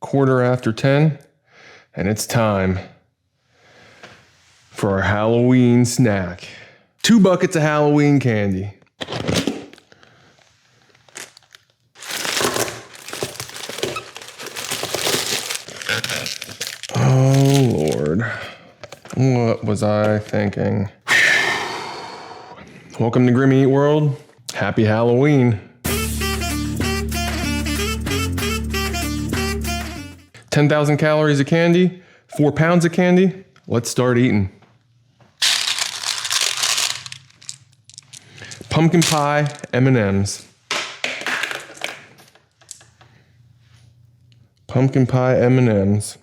10:15, and it's time for our Halloween snack. 2 buckets of Halloween candy. Oh, Lord. What was I thinking? Welcome to grimmyeatworld. Happy Halloween. 10,000 calories of candy, 4 pounds of candy. Let's start eating. Pumpkin pie M&Ms. Pumpkin pie M&Ms.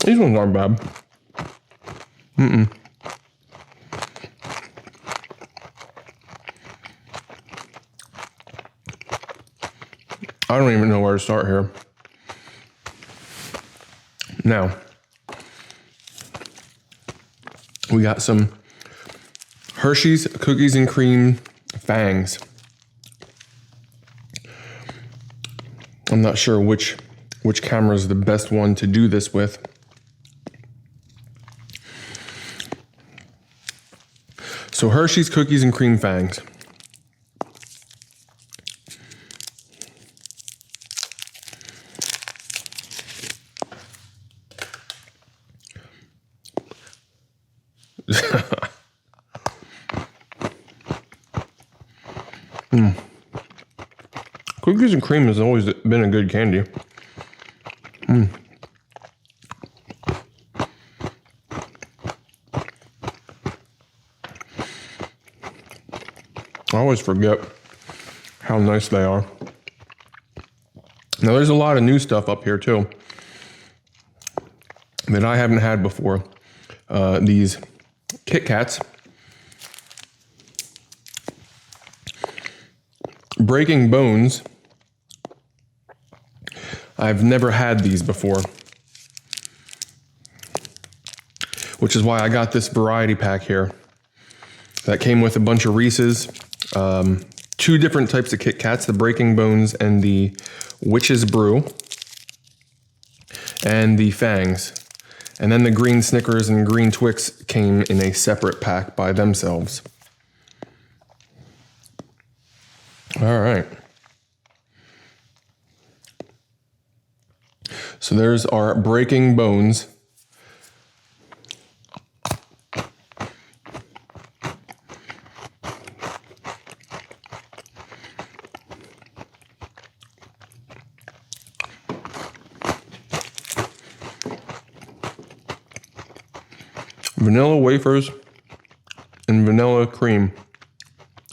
These ones aren't bad. I don't even know where to start here. Now, we got some Hershey's cookies and cream fangs. I'm not sure which camera is the best one to do this with. So Hershey's cookies and cream fangs. Cookies and cream has always been a good candy. I always forget how nice they are. Now there's a lot of new stuff up here too that I haven't had before. These KitKats. Breaking Bones. I've never had these before, which is why I got this variety pack here that came with a bunch of Reese's, 2 different types of Kit Kats, the Breaking Bones and the Witch's Brew, and the Fangs. And then the green Snickers and green Twix came in a separate pack by themselves. All right. So there's our Breaking Bones. Vanilla wafers and vanilla cream,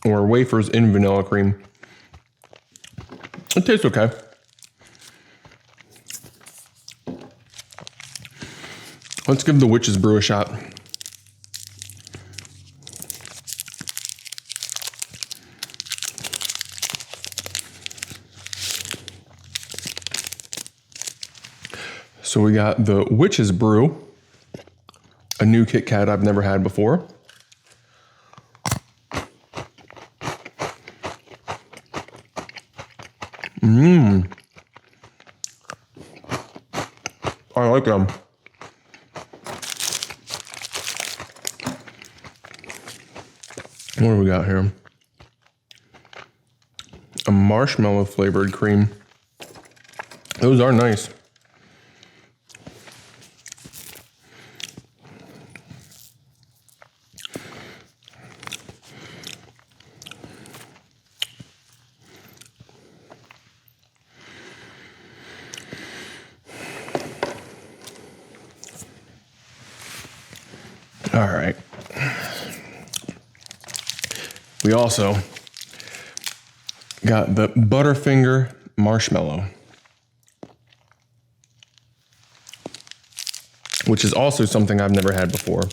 or wafers in vanilla cream. It tastes okay. Let's give the Witch's Brew a shot. So we got the Witch's Brew, a new Kit Kat I've never had before. I like them. What do we got here? A marshmallow flavored cream. Those are nice. All right. We also got the Butterfinger marshmallow, which is also something I've never had before.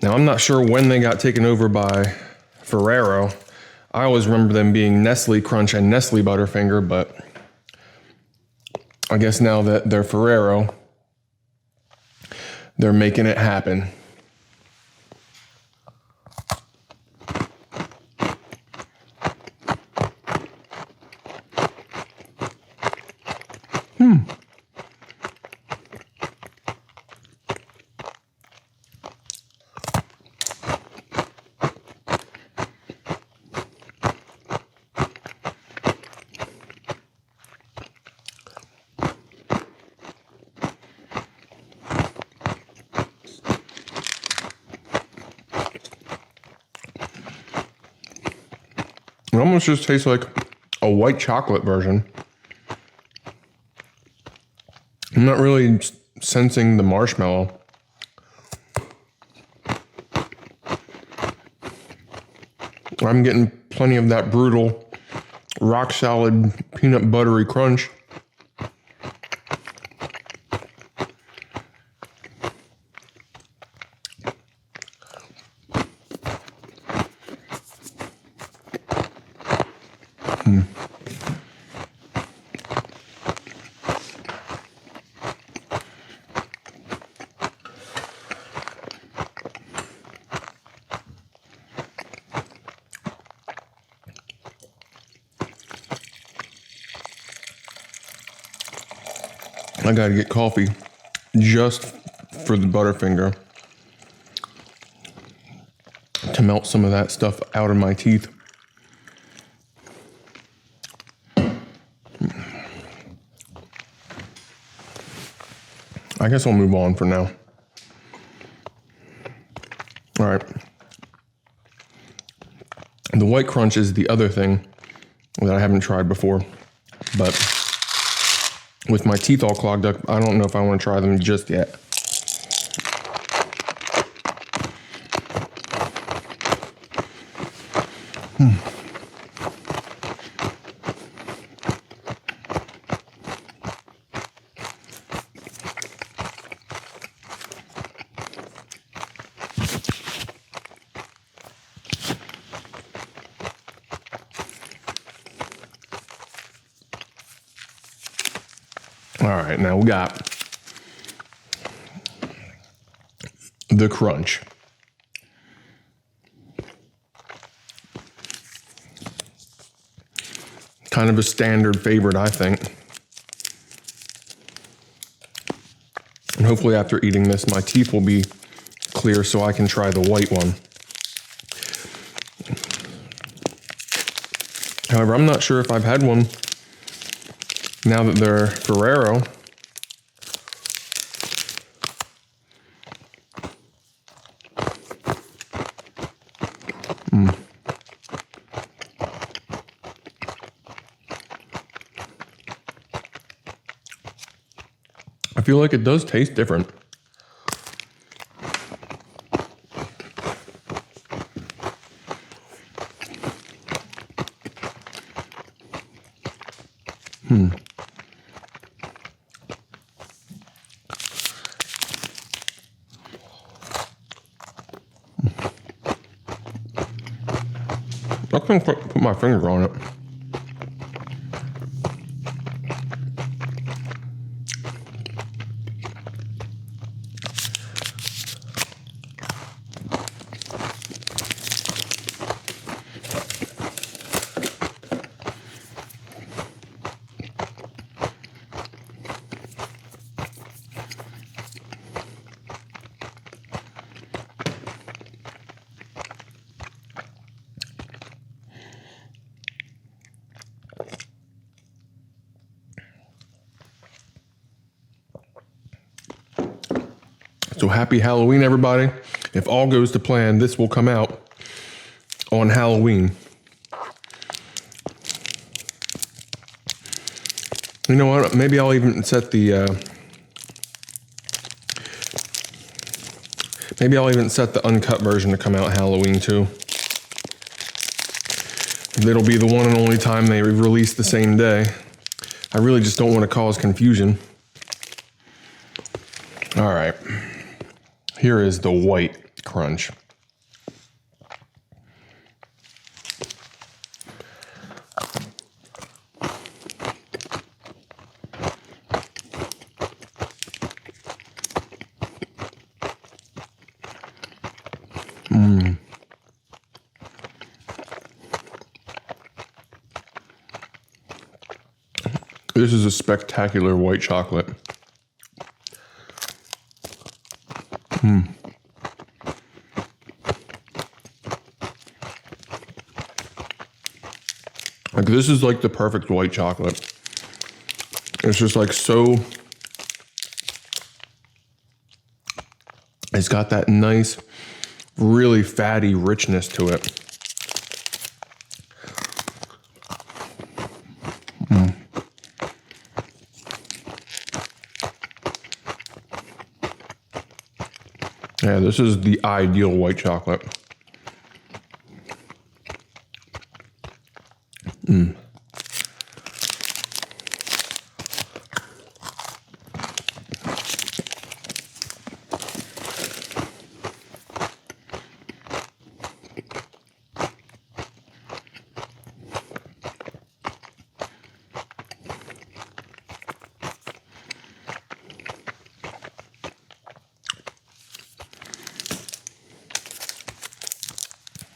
Now, I'm not sure when they got taken over by Ferrero. I always remember them being Nestle Crunch and Nestle Butterfinger, but I guess now that they're Ferrero, they're making it happen. It almost just tastes like a white chocolate version. I'm not really sensing the marshmallow. I'm getting plenty of that brutal, rock solid, peanut buttery crunch. I gotta get coffee just for the Butterfinger to melt some of that stuff out of my teeth. I guess I'll move on for now. All right. The white crunch is the other thing that I haven't tried before, but with my teeth all clogged up, I don't know if I want to try them just yet. All right, now we got the crunch. Kind of a standard favorite, I think. And hopefully after eating this, my teeth will be clear so I can try the white one. However, I'm not sure if I've had one now that they're Ferrero. I feel like it does taste different. I couldn't quite put my finger on it. So happy Halloween, everybody. If all goes to plan, this will come out on Halloween. You know what? Maybe I'll even set the uncut version to come out Halloween too. It'll be the one and only time they release the same day. I really just don't want to cause confusion. All right. Here is the white crunch. This is a spectacular white chocolate. Like, this is like the perfect white chocolate. It's just like so, it's got that nice, really fatty richness to it. Yeah, this is the ideal white chocolate.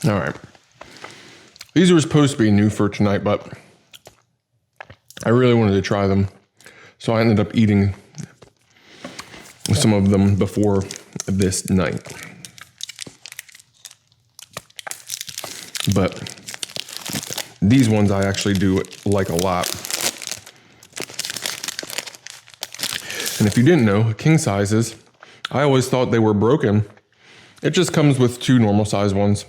All right. These were supposed to be new for tonight, but I really wanted to try them. So I ended up eating some of them before this night. But these ones I actually do like a lot. And if you didn't know, king sizes, I always thought they were broken. It just comes with 2 normal size ones.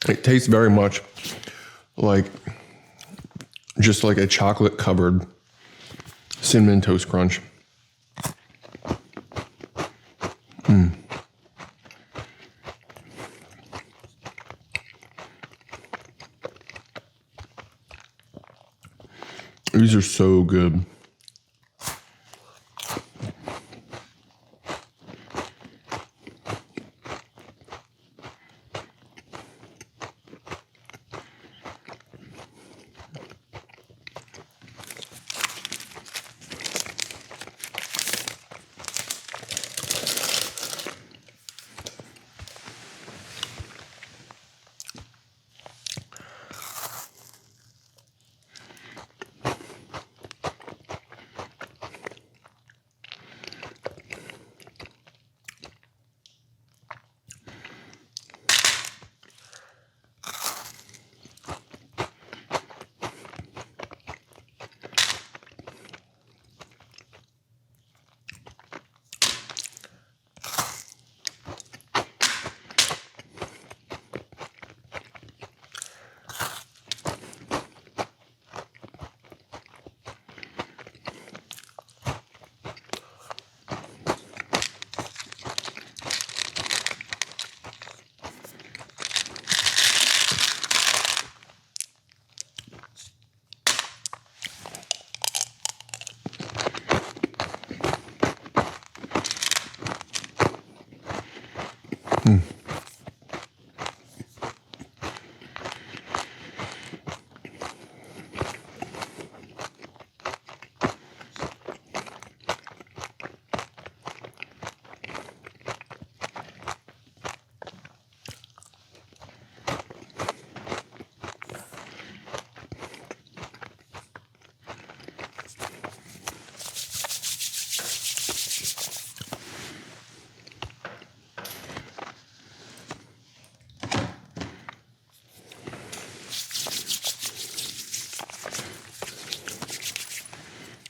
It tastes very much like just like a chocolate covered Cinnamon Toast Crunch. These are so good.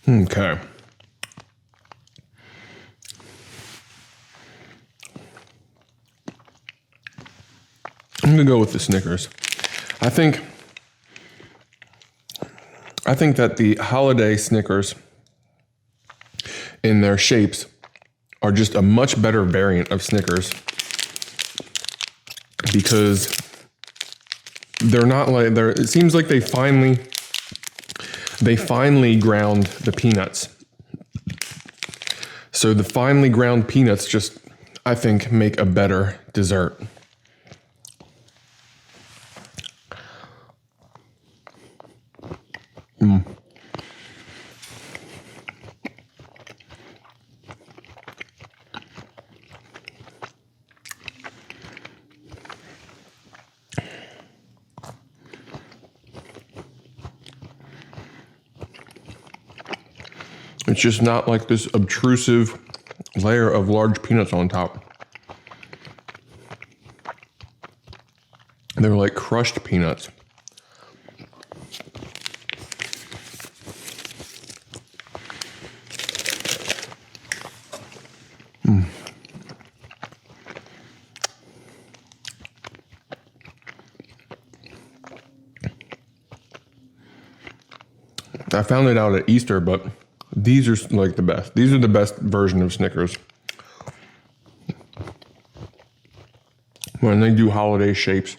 Okay. I'm gonna go with the Snickers. I think I think that the holiday Snickers in their shapes are just a much better variant of Snickers because they're not like it seems like they finally ground the peanuts. So the finely ground peanuts just, I think, make a better dessert. It's just not like this obtrusive layer of large peanuts on top. They're like crushed peanuts. I found it out at Easter, but these are like the best. These are the best version of Snickers. When they do holiday shapes.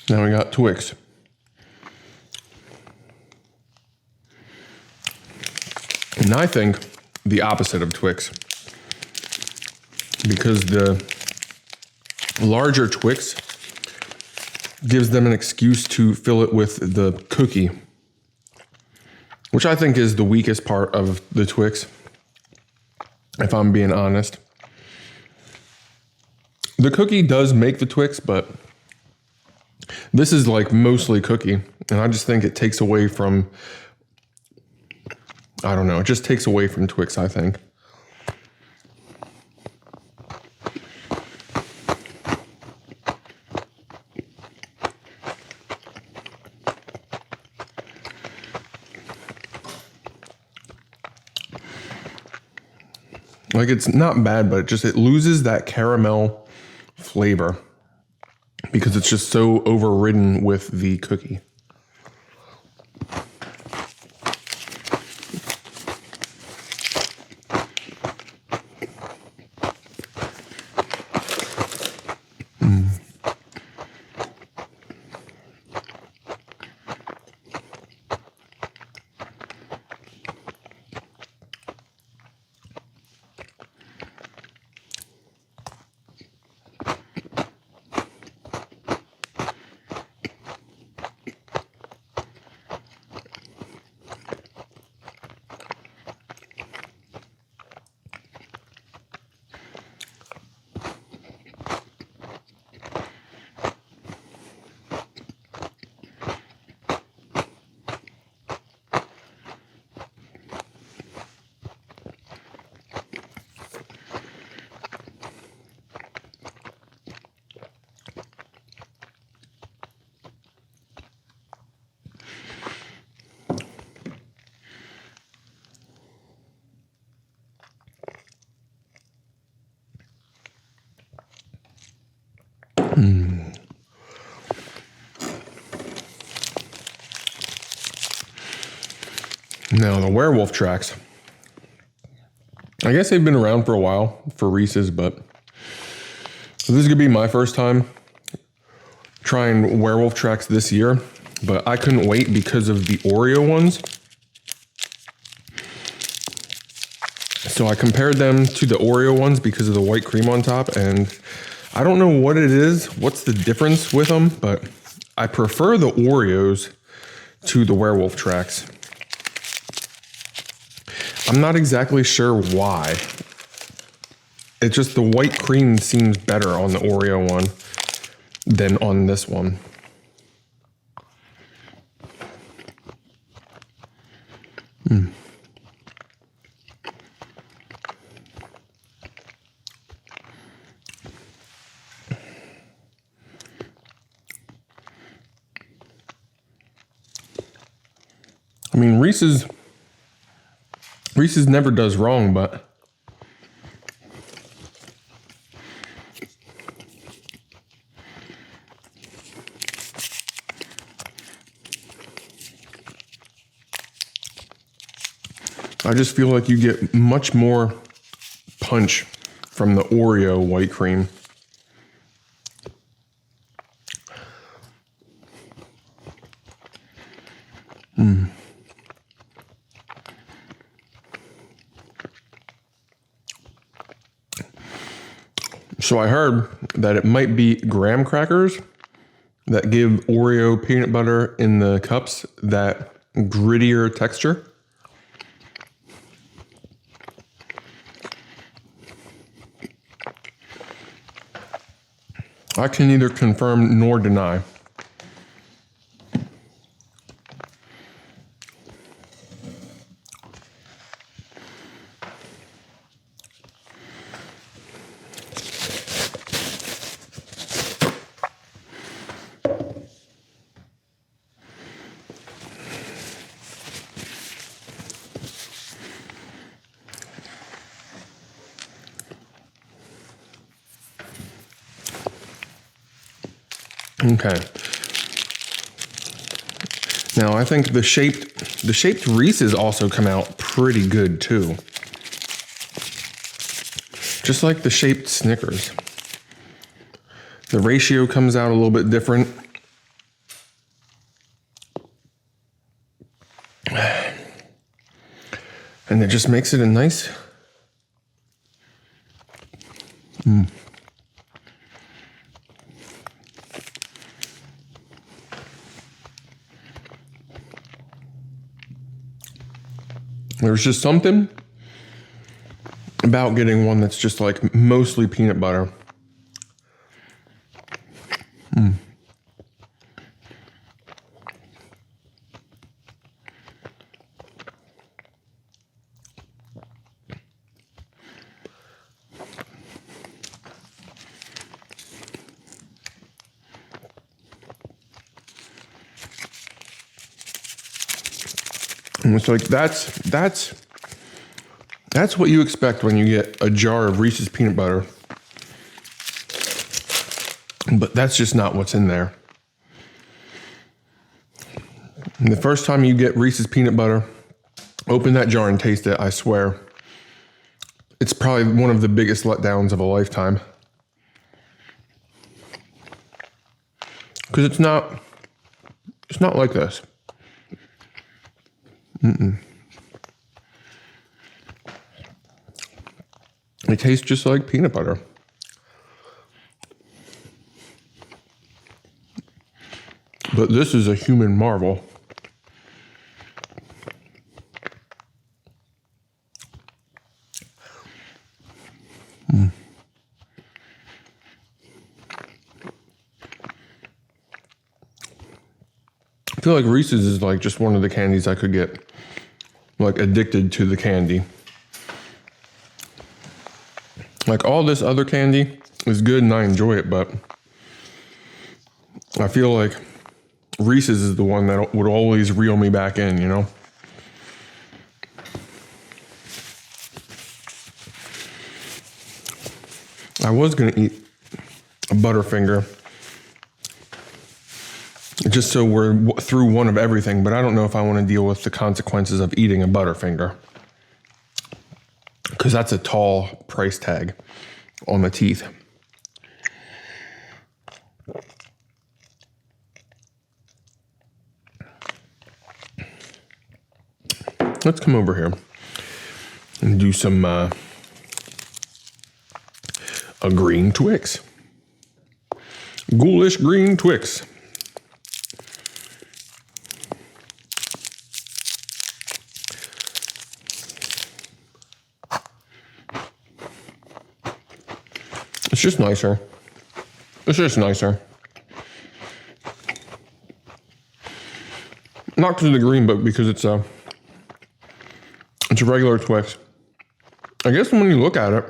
Now we got Twix. And I think the opposite of Twix, because the larger Twix gives them an excuse to fill it with the cookie, which I think is the weakest part of the Twix, if I'm being honest. The cookie does make the Twix, but this is like mostly cookie, and I just think it takes away from, I don't know, it just takes away from Twix, I think. Like, it's not bad, but it loses that caramel flavor because it's just so overridden with the cookie. Now, the werewolf tracks. I guess they've been around for a while for Reese's, but this is going to be my first time trying werewolf tracks this year, but I couldn't wait because of the Oreo ones. So I compared them to the Oreo ones because of the white cream on top, and I don't know what it is, what's the difference with them, but I prefer the Oreos to the werewolf tracks. I'm not exactly sure why. It's just the white cream seems better on the Oreo one than on this one. I mean, Reese's never does wrong, but I just feel like you get much more punch from the Oreo white cream. So I heard that it might be graham crackers that give Oreo peanut butter in the cups that grittier texture. I can neither confirm nor deny. Okay. Now I think the shaped Reese's also come out pretty good too. Just like the shaped Snickers. The ratio comes out a little bit different. And it just makes it a nice There's just something about getting one that's just like mostly peanut butter. And it's like that's what you expect when you get a jar of Reese's peanut butter. But that's just not what's in there. And the first time you get Reese's peanut butter, open that jar and taste it, I swear. It's probably one of the biggest letdowns of a lifetime. Because it's not like this. It tastes just like peanut butter. But this is a human marvel. I feel like Reese's is like just one of the candies I could get like addicted to the candy. Like all this other candy is good and I enjoy it, but I feel like Reese's is the one that would always reel me back in, you know? I was gonna eat a butterfinger just so we're through one of everything, but I don't know if I want to deal with the consequences of eating a butterfinger. Because that's a tall price tag on the teeth. Let's come over here and do some a green Twix. Ghoulish green Twix. It's just nicer. It's just nicer. Not because of the green, but because it's It's a regular Twix. I guess when you look at it,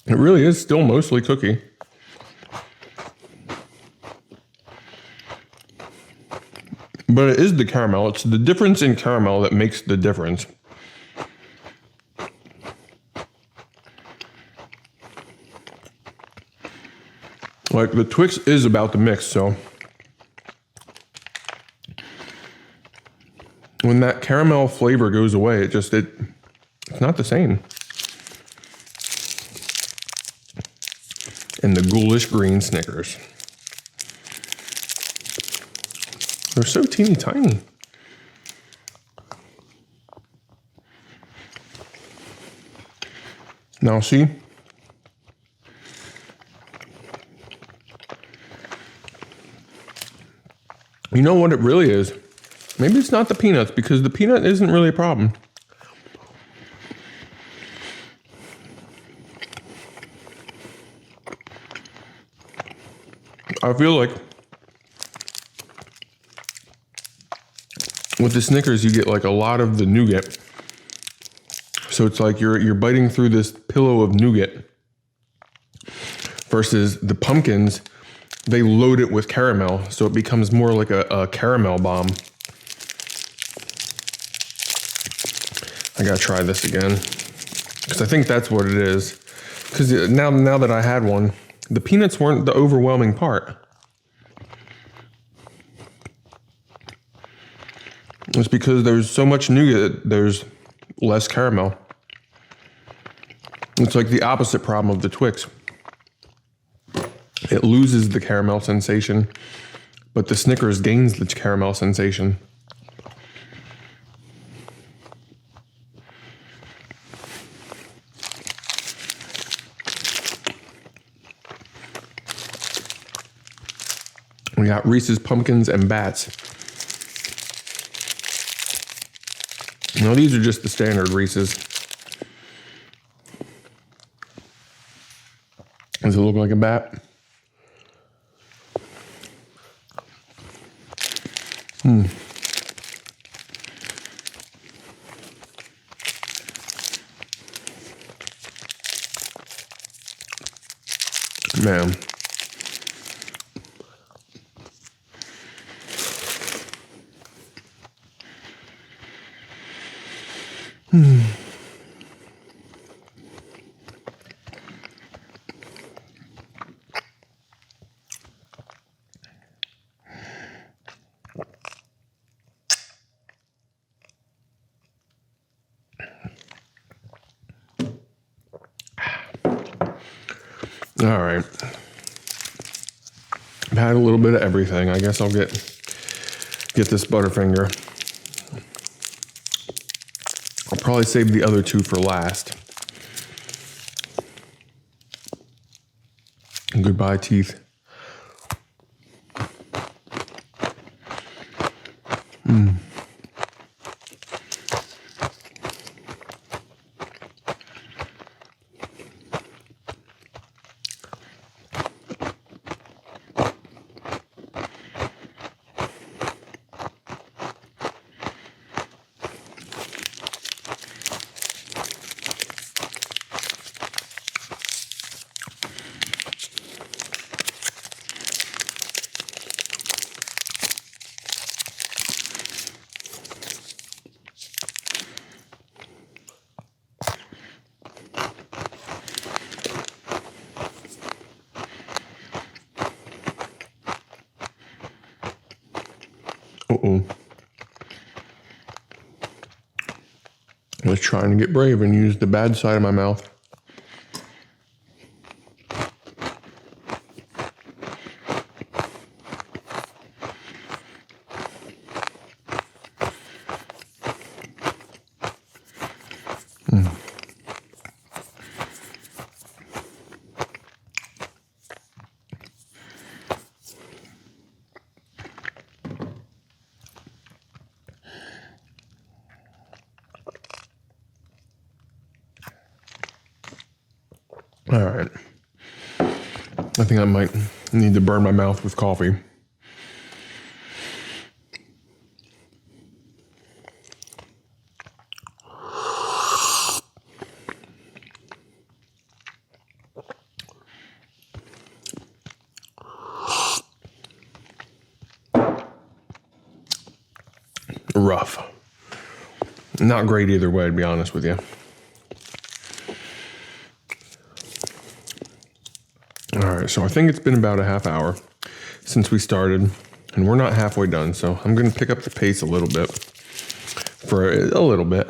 it really is still mostly cookie. But it is the caramel. It's the difference in caramel that makes the difference. Like, the Twix is about the mix, so when that caramel flavor goes away, it's not the same. And the ghoulish green Snickers. They're so teeny tiny. Now see? You know what it really is? Maybe it's not the peanuts, because the peanut isn't really a problem. I feel like with the Snickers, you get like a lot of the nougat. So it's like you're biting through this pillow of nougat. Versus the pumpkins, they load it with caramel, so it becomes more like a caramel bomb. I gotta try this again, because I think that's what it is. Because now that I had one, the peanuts weren't the overwhelming part. It's because there's so much nougat, there's less caramel. It's like the opposite problem of the Twix. It loses the caramel sensation, but the Snickers gains the caramel sensation. We got Reese's Pumpkins and Bats. Now these are just the standard Reese's. Does it look like a bat? Man. All right. I've had a little bit of everything. I guess I'll get this Butterfinger. I'll probably save the other two for last. And goodbye, teeth. Uh-oh. I was trying to get brave and use the bad side of my mouth. All right. I think I might need to burn my mouth with coffee. rough. Not great either way, to be honest with you. All right, so I think it's been about a half hour since we started, and we're not halfway done, so I'm gonna pick up the pace a little bit for a little bit.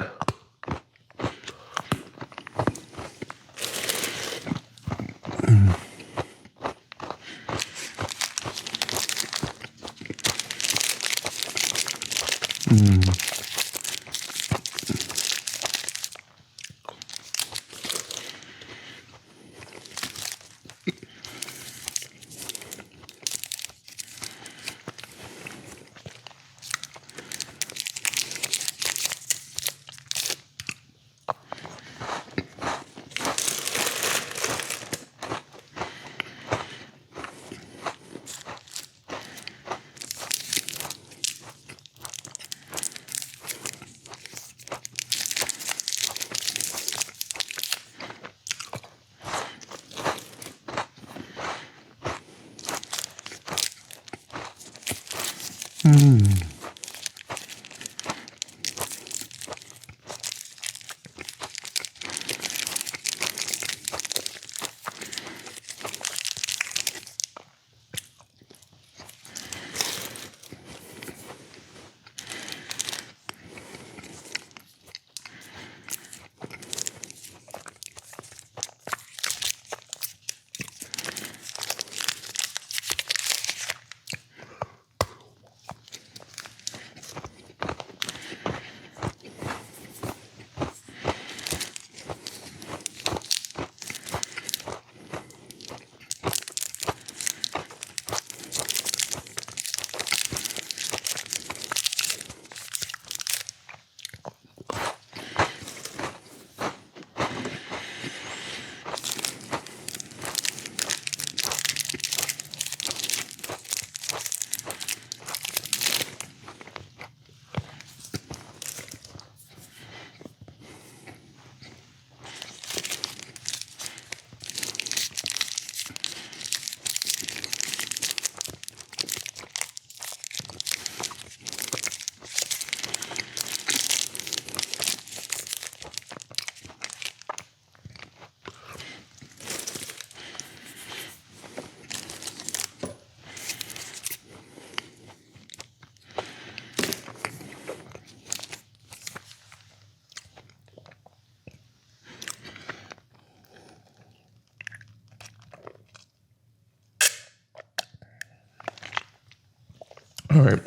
All right,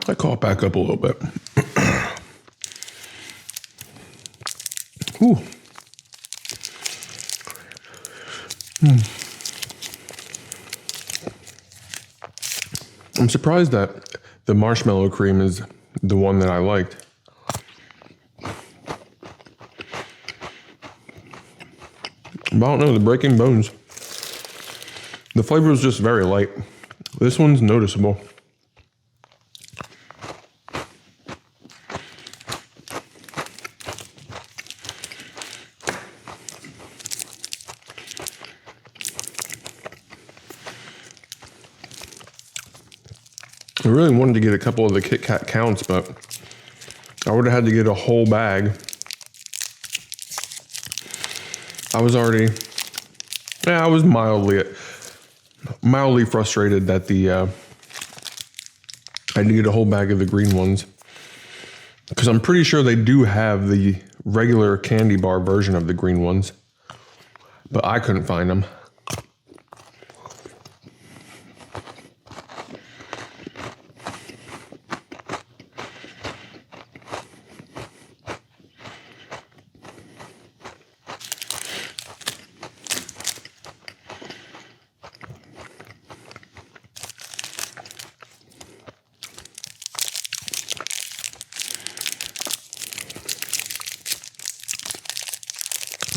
I call it back up a little bit. Ooh. I'm surprised that the marshmallow cream is the one that I liked. But I don't know, the breaking bones. The flavor is just very light. This one's noticeable. I really wanted to get a couple of the KitKat counts, but I would have had to get a whole bag. I was mildly frustrated that I needed a whole bag of the green ones, because I'm pretty sure they do have the regular candy bar version of the green ones, but I couldn't find them.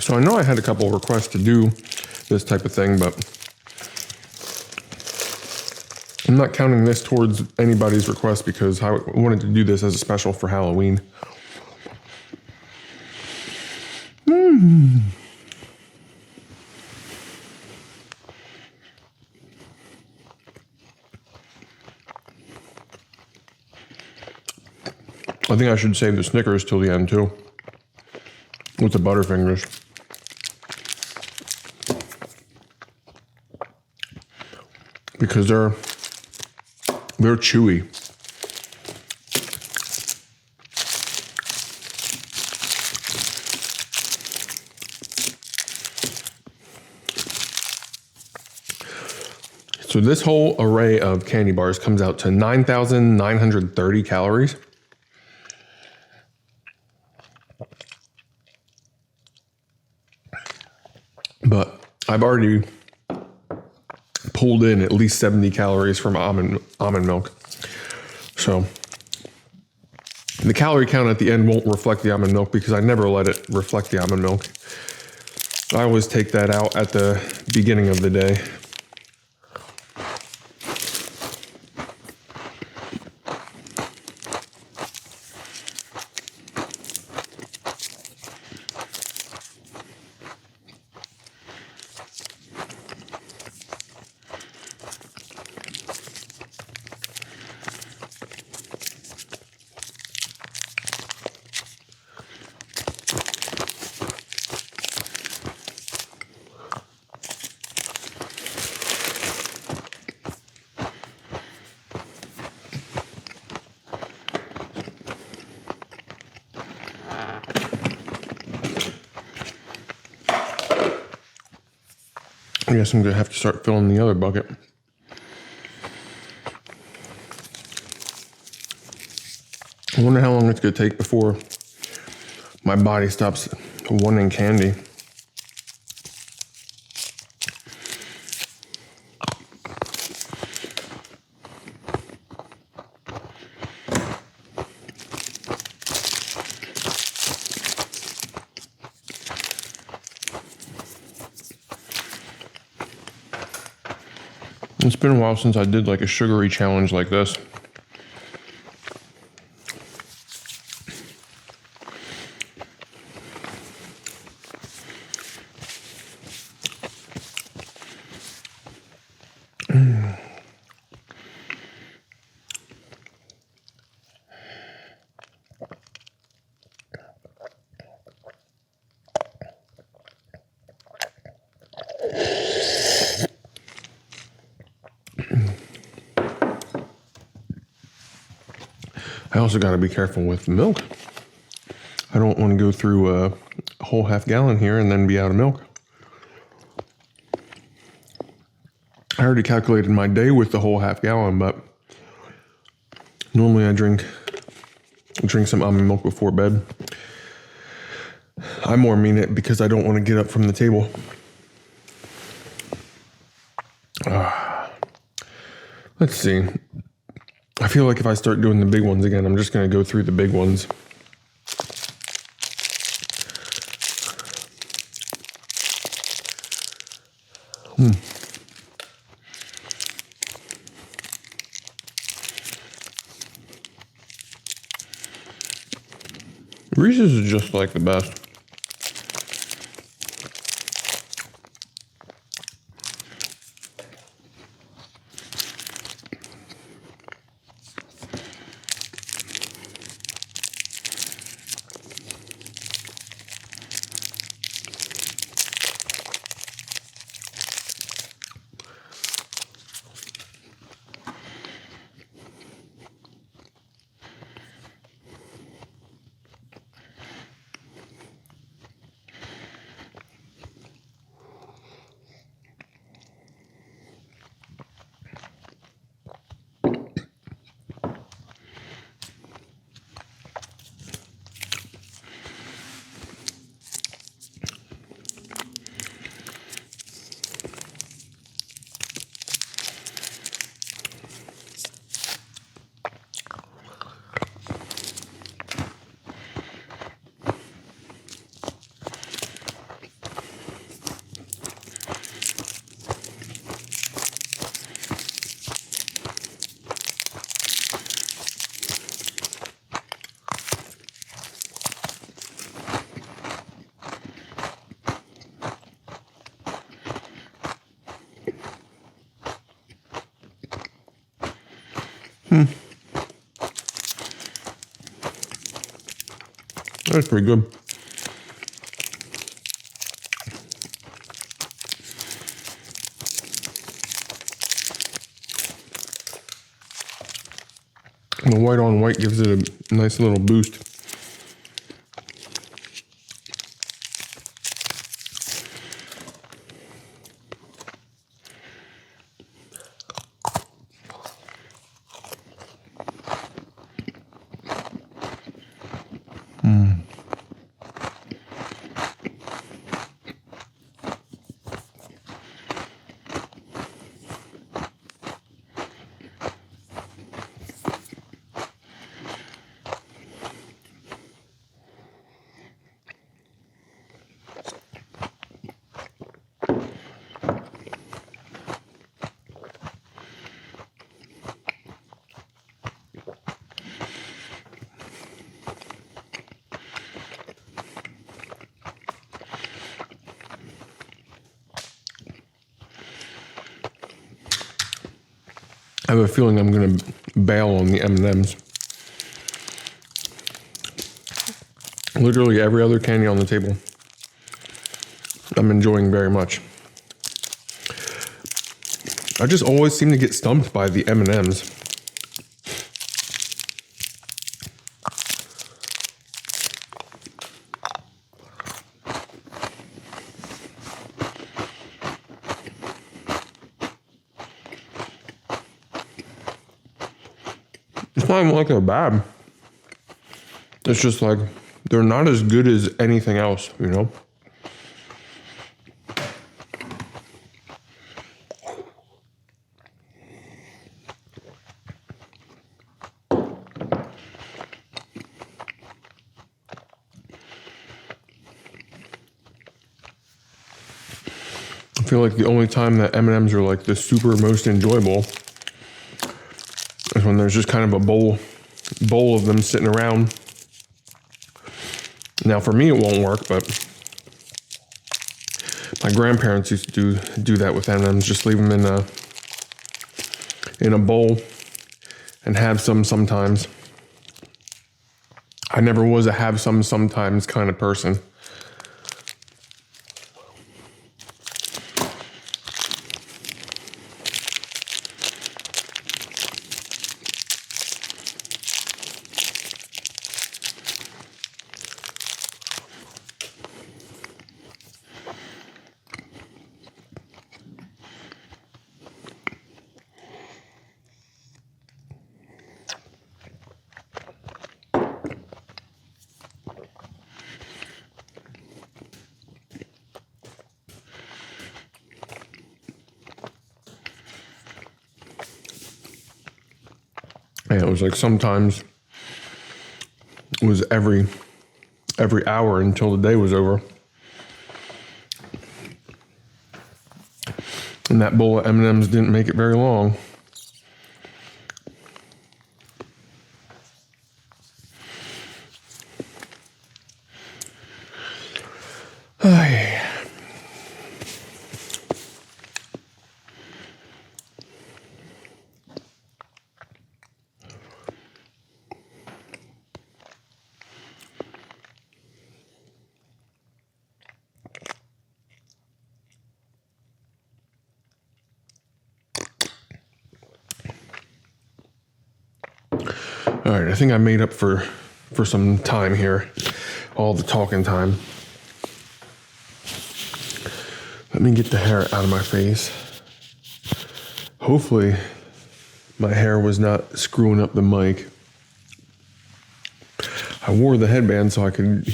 So I know I had a couple of requests to do this type of thing, but I'm not counting this towards anybody's request because I wanted to do this as a special for Halloween. I think I should save the Snickers till the end too, with the butterfingers. Because they're chewy. So this whole array of candy bars comes out to 9,930 calories. But I've already pulled in at least 70 calories from almond milk. So the calorie count at the end won't reflect the almond milk because I never let it reflect the almond milk. I always take that out at the beginning of the day. I guess I'm gonna have to start filling the other bucket. I wonder how long it's gonna take before my body stops wanting candy. It's been a while since I did like a sugary challenge like this. I also got to be careful with milk. I don't want to go through a whole half gallon here and then be out of milk. I already calculated my day with the whole half gallon, but normally I drink some almond milk before bed. I more mean it because I don't want to get up from the table. Let's see. I feel like if I start doing the big ones again, I'm just going to go through the big ones. Reese's is just like the best. That's pretty good. And the white on white gives it a nice little boost. I have a feeling I'm going to bail on the M&Ms. Literally every other candy on the table, I'm enjoying very much. I just always seem to get stumped by the M&Ms. It's not even like they're bad. It's just like they're not as good as anything else, you know? I feel like the only time that M&Ms are like the super most enjoyable is when there's just kind of a bowl of them sitting around. Now for me it won't work, but my grandparents used to do that with M&Ms, just leave them in a bowl and have some sometimes. I never was a have some sometimes kind of person. Yeah, it was like sometimes it was every hour until the day was over. And that bowl of M&Ms didn't make it very long. Ay. All right, I think I made up for some time here, all the talking time. Let me get the hair out of my face. Hopefully, my hair was not screwing up the mic. I wore the headband so I could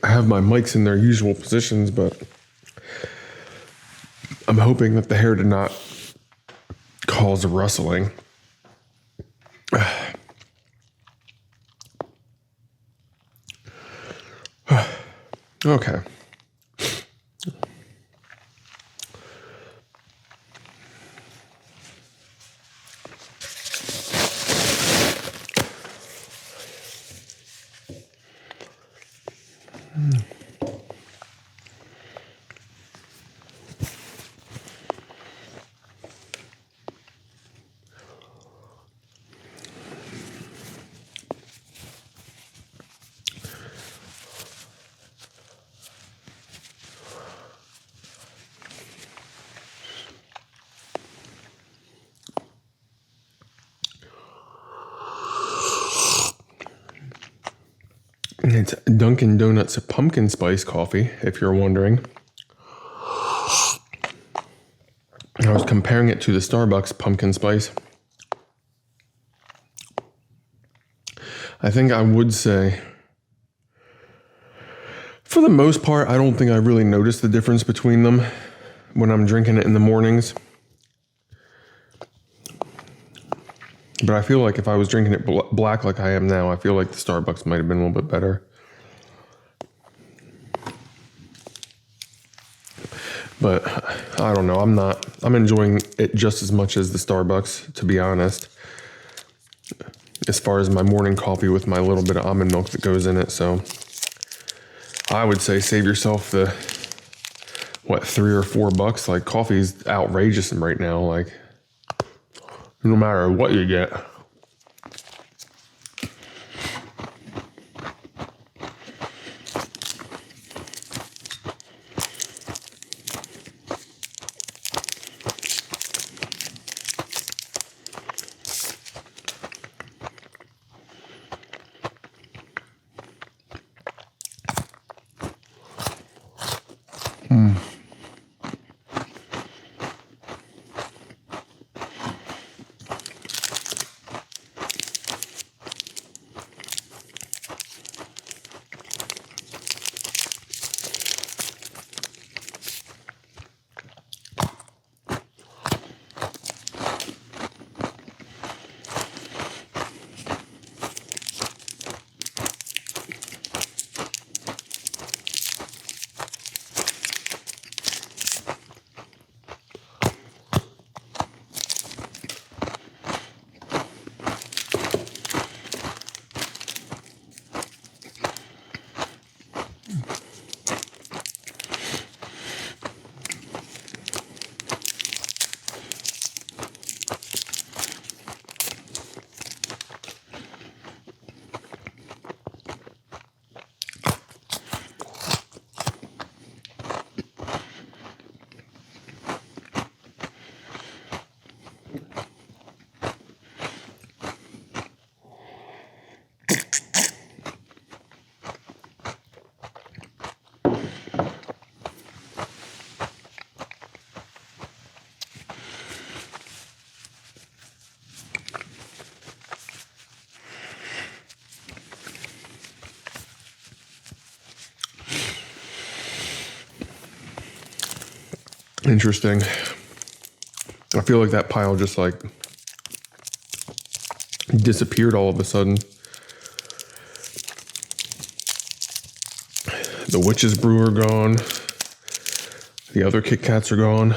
have my mics in their usual positions, but I'm hoping that the hair did not cause a rustling. Okay. It's Dunkin' Donuts pumpkin spice coffee, if you're wondering. I was comparing it to the Starbucks pumpkin spice. I think I would say, for the most part, I don't think I really notice the difference between them when I'm drinking it in the mornings. But I feel like if I was drinking it black like I am now, I feel like the Starbucks might have been a little bit better. But I don't know. I'm enjoying it just as much as the Starbucks, to be honest. As far as my morning coffee with my little bit of almond milk that goes in it. So I would say save yourself the, $3 or $4? Like, coffee's outrageous right now. Like, no matter what you get. Interesting. I feel like that pile just like disappeared all of a sudden. The Witch's Brew are gone. The other Kit Kats are gone.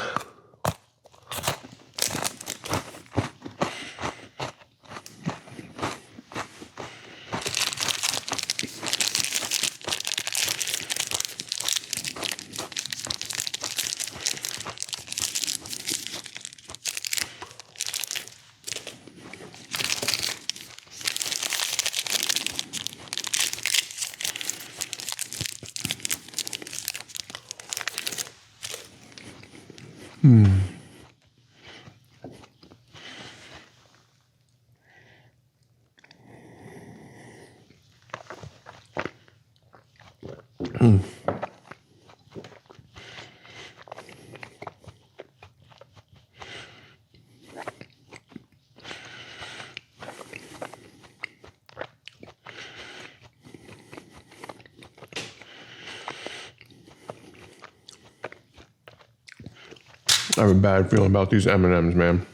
I have a bad feeling about these M&Ms, man.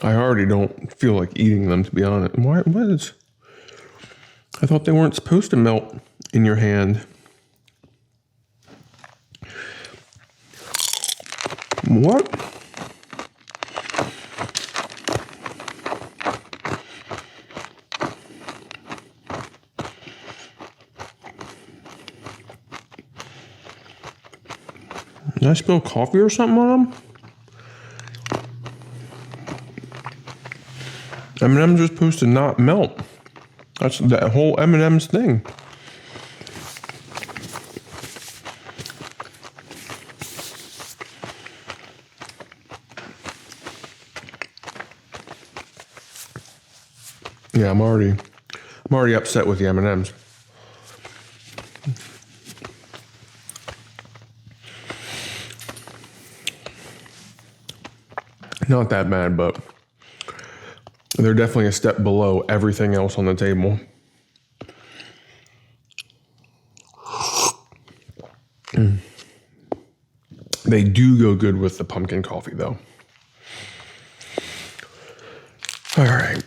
I already don't feel like eating them, to be honest. What is? I thought they weren't supposed to melt in your hand. What? Did I spill coffee or something on them? M&M's are supposed to not melt. That's that whole M&M's thing. Yeah, I'm already upset with the M&Ms. Not that bad, but they're definitely a step below everything else on the table. They do go good with the pumpkin coffee, though. All right.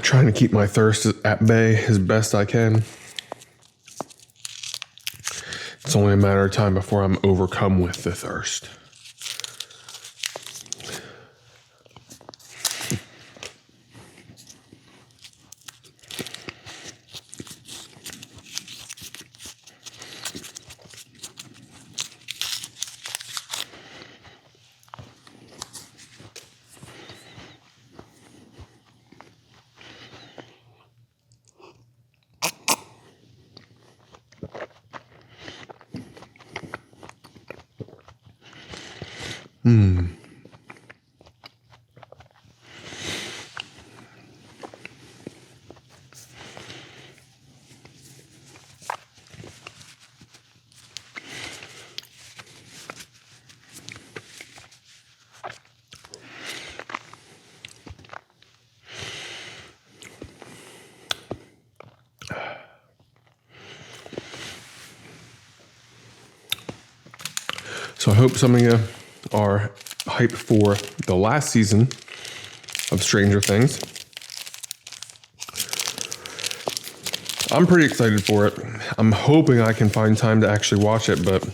Trying to keep my thirst at bay as best I can. It's only a matter of time before I'm overcome with the thirst. So I hope some of you are hyped for the last season of Stranger Things. I'm pretty excited for it. I'm hoping I can find time to actually watch it, but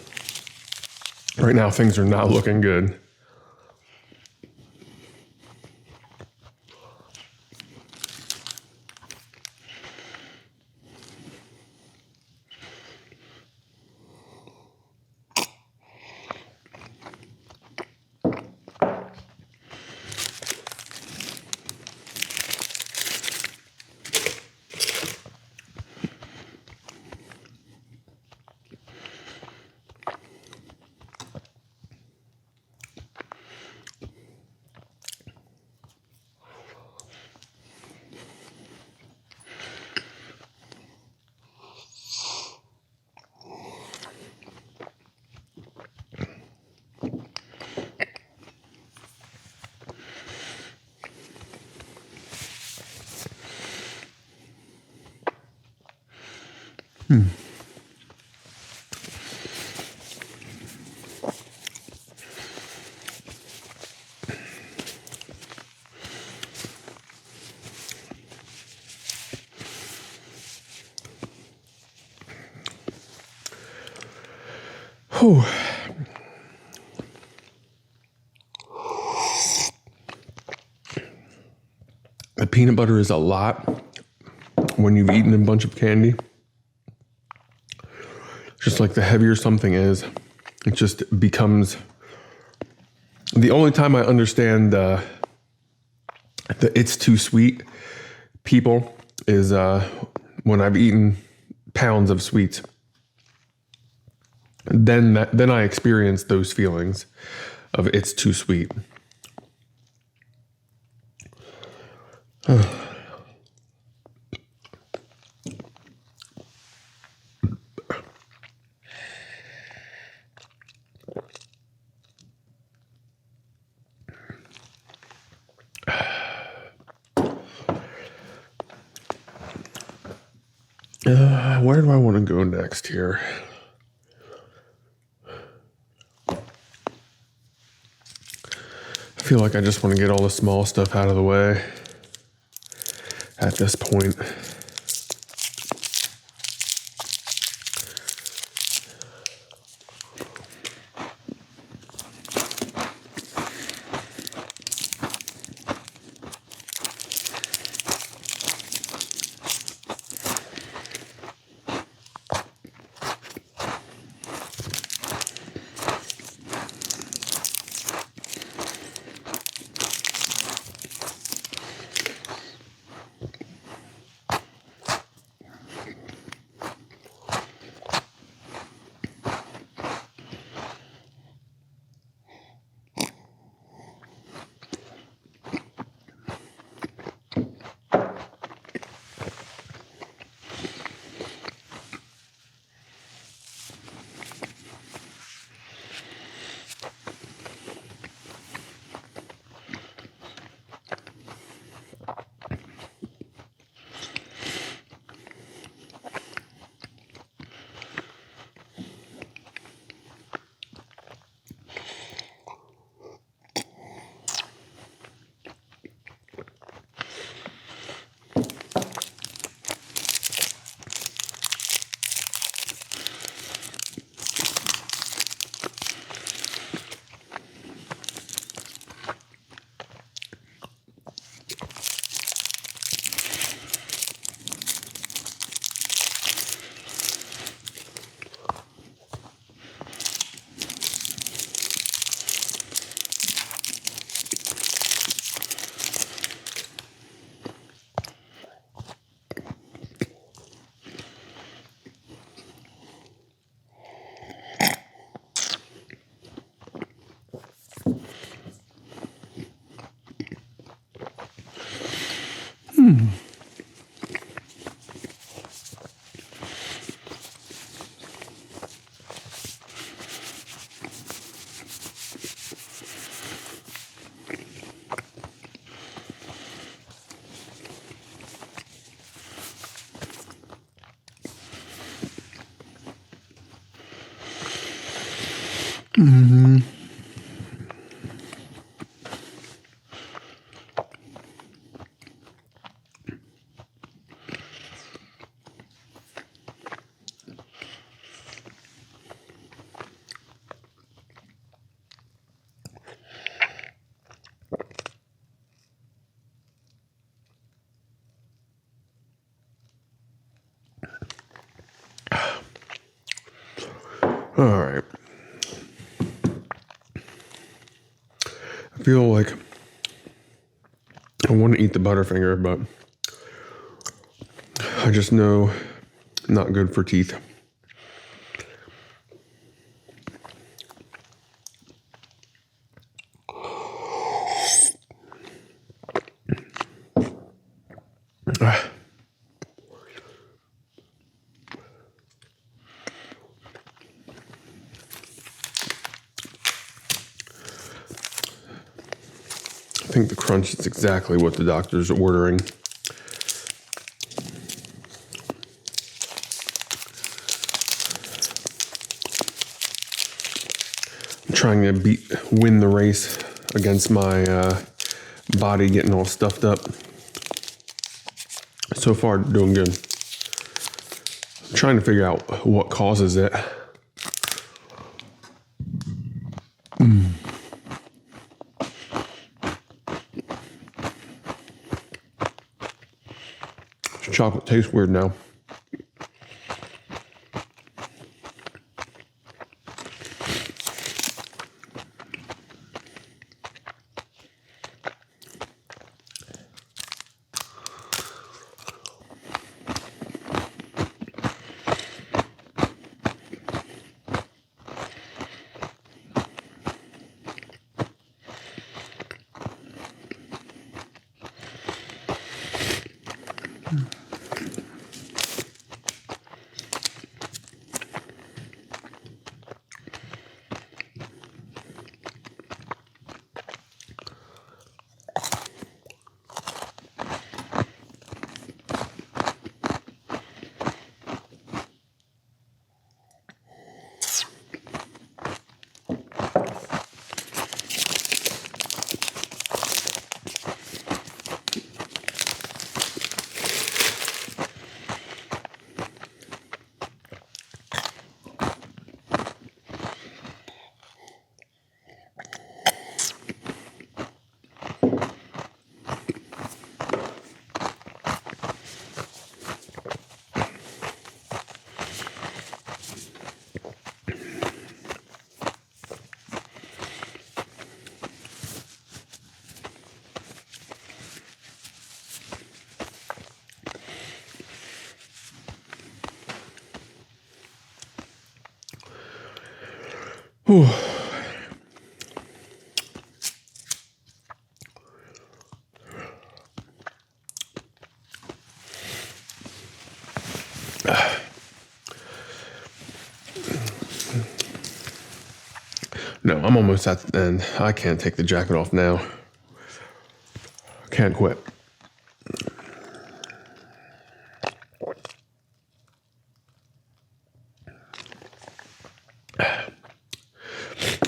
right now things are not looking good. Whew. The peanut butter is a lot when you've eaten a bunch of candy. Just like the heavier something is, it just becomes... The only time I understand the it's too sweet people is when I've eaten pounds of sweets. Then I experience those feelings of it's too sweet. Where do I want to go next here? I feel like I just want to get all the small stuff out of the way at this point. All right. I feel like I want to eat the butterfinger, but I just know not good for teeth. I think the crunch is exactly what the doctor's ordering. I'm trying to win the race against my body getting all stuffed up. So far, doing good. I'm trying to figure out what causes it. Chocolate tastes weird now. Whew. No, I'm almost at the end. I can't take the jacket off now. Can't quit.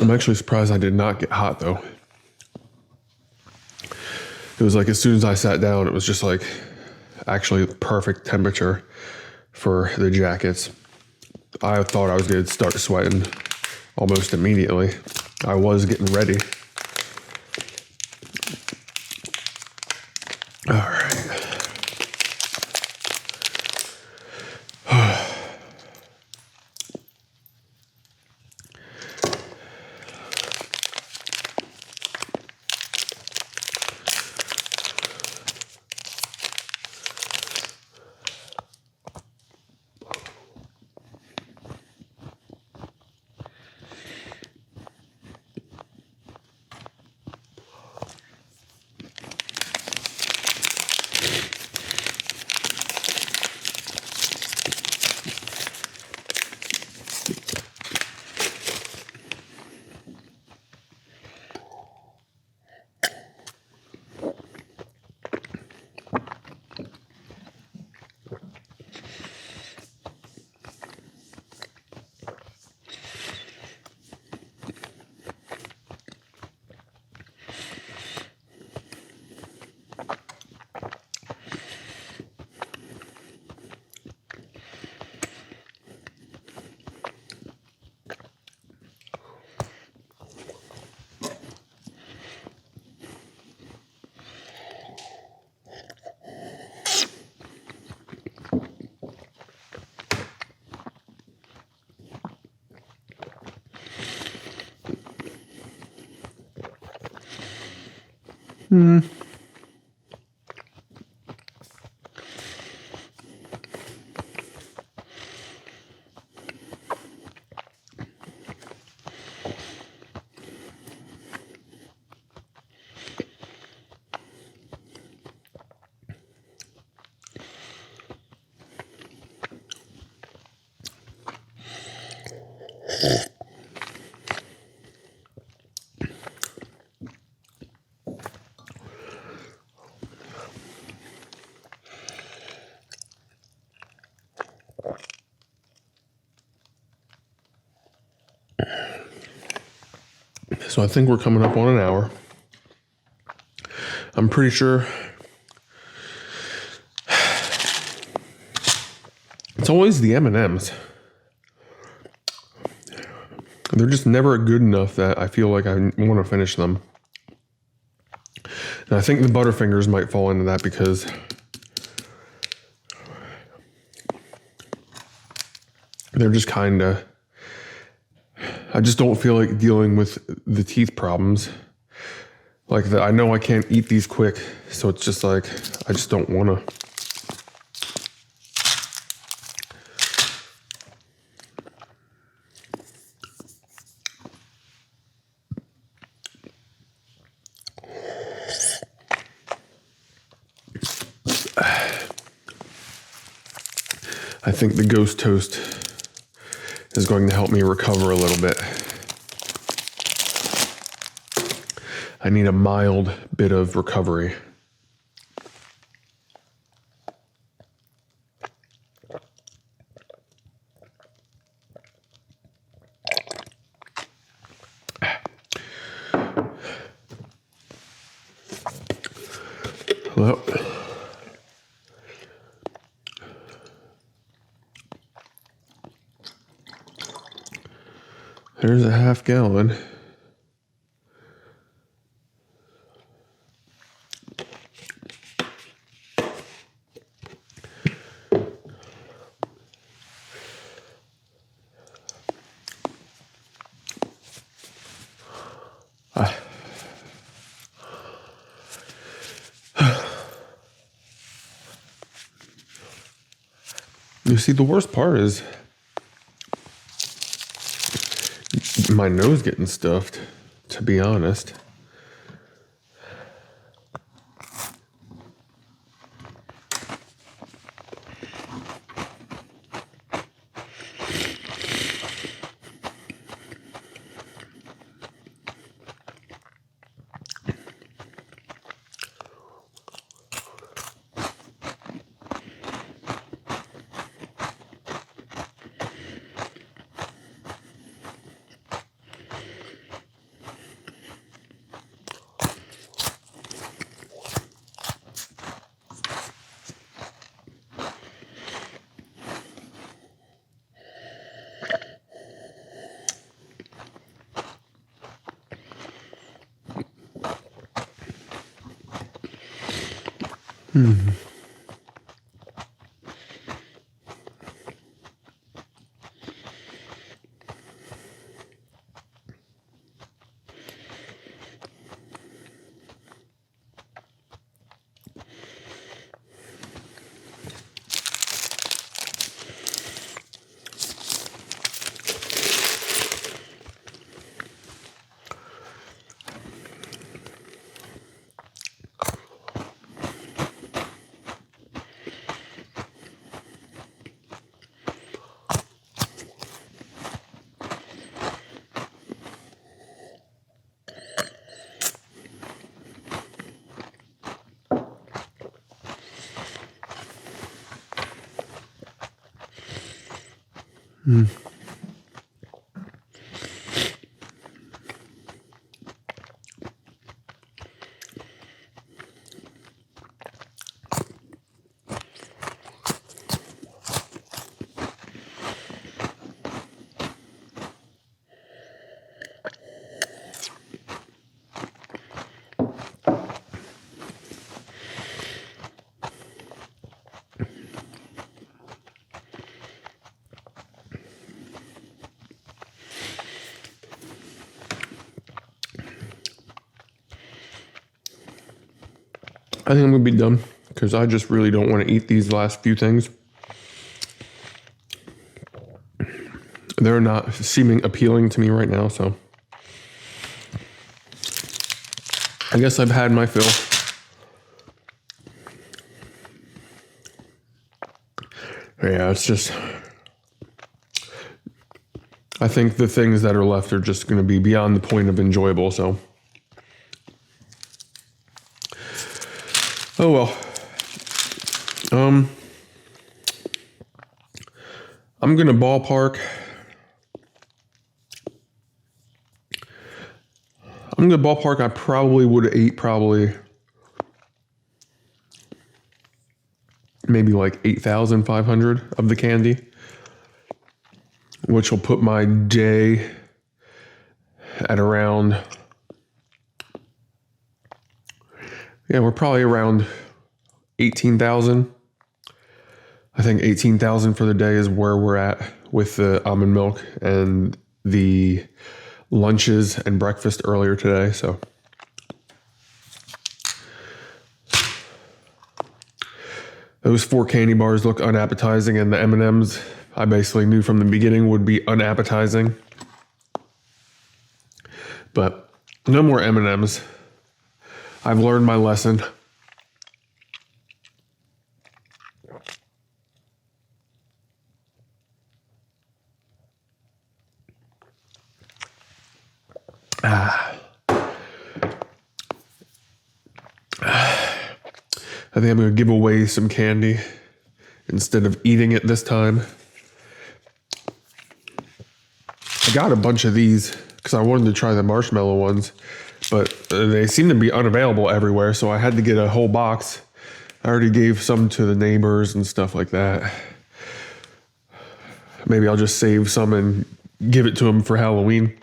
I'm actually surprised I did not get hot though. It was like as soon as I sat down, it was just like actually the perfect temperature for the jackets. I thought I was going to start sweating almost immediately. I was getting ready. All right. So I think we're coming up on an hour. I'm pretty sure it's always the M&Ms. They're just never good enough that I feel like I want to finish them. And I think the butterfingers might fall into that because they're just kind of, I just don't feel like dealing with the teeth problems. Like that, I know I can't eat these quick, so it's just like, I just don't want to. I think the ghost toast is going to help me recover a little bit. I need a mild bit of recovery. Well, there's a half gallon. You see, the worst part is my nose getting stuffed, to be honest. I think I'm gonna be done because I just really don't want to eat these last few things. They're not seeming appealing to me right now, so I guess I've had my fill. Yeah, it's just, I think the things that are left are just going to be beyond the point of enjoyable, so. Oh well. I'm going to ballpark. I probably would have ate maybe like 8,500 of the candy, which will put my day at around, we're probably around 18,000. I think 18,000 for the day is where we're at with the almond milk and the lunches and breakfast earlier today, so. Those 4 candy bars look unappetizing, and the M&Ms I basically knew from the beginning would be unappetizing. But no more M&Ms. I've learned my lesson. I think I'm going to give away some candy instead of eating it this time. I got a bunch of these because I wanted to try the marshmallow ones, but they seem to be unavailable everywhere, so I had to get a whole box. I already gave some to the neighbors and stuff like that. Maybe I'll just save some and give it to them for Halloween.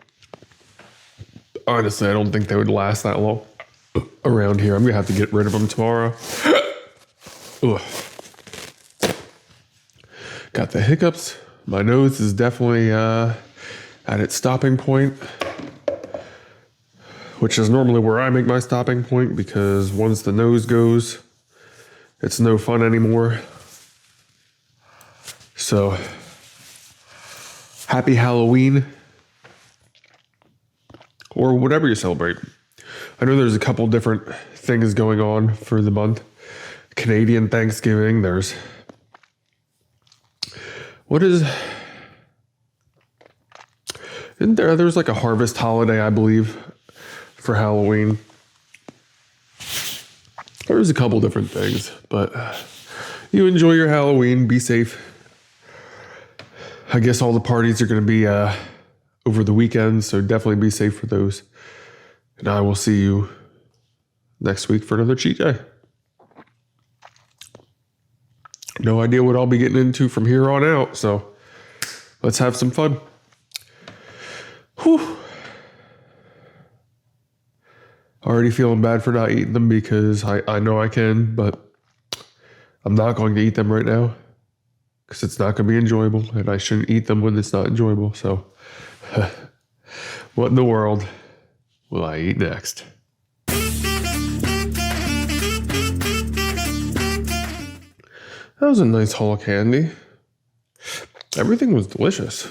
Honestly, I don't think they would last that long around here. I'm going to have to get rid of them tomorrow. Ugh. Got the hiccups. My nose is definitely at its stopping point, which is normally where I make my stopping point, because once the nose goes, it's no fun anymore. So, happy Halloween, or whatever you celebrate. I know there's a couple different things going on for the month. Canadian Thanksgiving, there's there's like a harvest holiday, I believe, for Halloween. There's a couple different things, but you enjoy your Halloween, be safe. I guess all the parties are going to be over the weekend, so definitely be safe for those. And I will see you next week for another cheat day. No idea what I'll be getting into from here on out, so let's have some fun. Whew. Already feeling bad for not eating them because I know I can, but I'm not going to eat them right now because it's not going to be enjoyable, and I shouldn't eat them when it's not enjoyable. So what in the world will I eat next? That was a nice haul of candy. Everything was delicious.